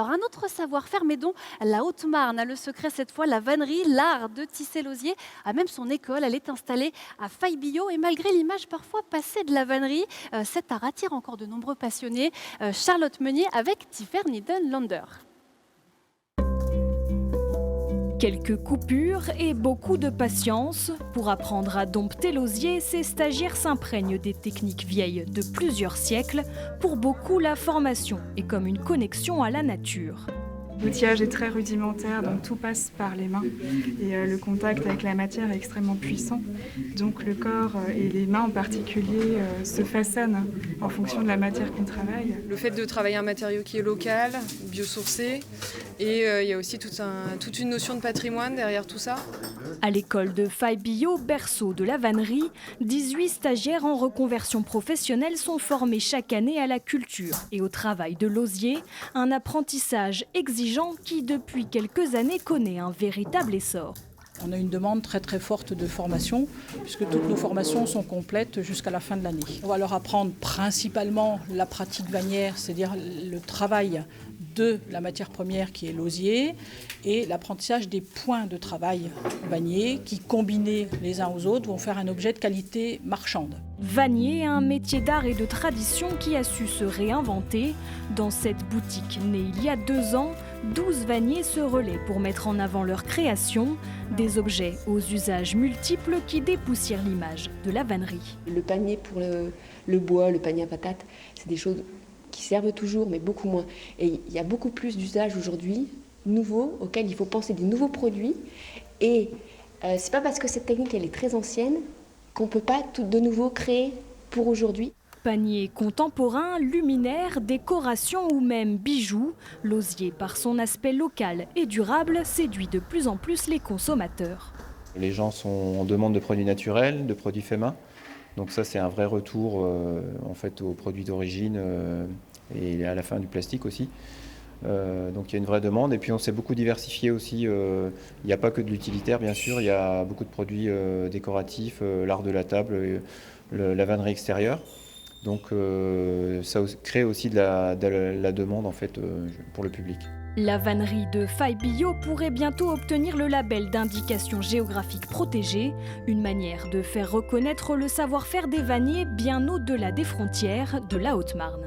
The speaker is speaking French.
Alors un autre savoir-faire, mais dont la Haute-Marne a le secret cette fois, la vannerie, l'art de tisser l'osier, a même son école. Elle est installée à Faille-Billot et malgré l'image parfois passée de la vannerie, cet art attire encore de nombreux passionnés. Charlotte Meunier avec Tiffer Niederlander. Quelques coupures et beaucoup de patience. Pour apprendre à dompter l'osier, ces stagiaires s'imprègnent des techniques vieilles de plusieurs siècles. Pour beaucoup, la formation est comme une connexion à la nature. L'outillage est très rudimentaire, donc tout passe par les mains. Et le contact avec la matière est extrêmement puissant. Donc le corps et les mains en particulier se façonnent en fonction de la matière qu'on travaille. Le fait de travailler un matériau qui est local, biosourcé, et il y a aussi toute une notion de patrimoine derrière tout ça. À l'école de Faille-Billot, berceau de la vannerie, 18 stagiaires en reconversion professionnelle sont formés chaque année à la culture et au travail de l'osier, un apprentissage exigeant qui, depuis quelques années, connaît un véritable essor. On a une demande très très forte de formation, puisque toutes nos formations sont complètes jusqu'à la fin de l'année. On va leur apprendre principalement la pratique vannière, c'est-à-dire le travail de la matière première qui est l'osier, et l'apprentissage des points de travail vanniers qui, combinés les uns aux autres, vont faire un objet de qualité marchande. Vannier, un métier d'art et de tradition qui a su se réinventer. Dans cette boutique née il y a 2 ans, 12 vanniers se relaient pour mettre en avant leur création, des objets aux usages multiples qui dépoussièrent l'image de la vannerie. Le panier pour le bois, le panier à patates, c'est des choses qui servent toujours, mais beaucoup moins. Et il y a beaucoup plus d'usages aujourd'hui, nouveaux, auxquels il faut penser des nouveaux produits. Et c'est pas parce que cette technique elle est très ancienne qu'on peut pas tout de nouveau créer pour aujourd'hui. Paniers contemporains, luminaires, décorations ou même bijoux, l'osier, par son aspect local et durable, séduit de plus en plus les consommateurs. Les gens sont en demande de produits naturels, de produits faits main. Donc ça, c'est un vrai retour en fait, aux produits d'origine et à la fin du plastique aussi. Donc il y a une vraie demande et puis on s'est beaucoup diversifié aussi. Il n'y a pas que de l'utilitaire bien sûr, il y a beaucoup de produits décoratifs, l'art de la table, la vannerie extérieure. Donc ça crée aussi de la demande en fait, pour le public. La vannerie de Faille-Billot pourrait bientôt obtenir le label d'indication géographique protégée, une manière de faire reconnaître le savoir-faire des vanniers bien au-delà des frontières de la Haute-Marne.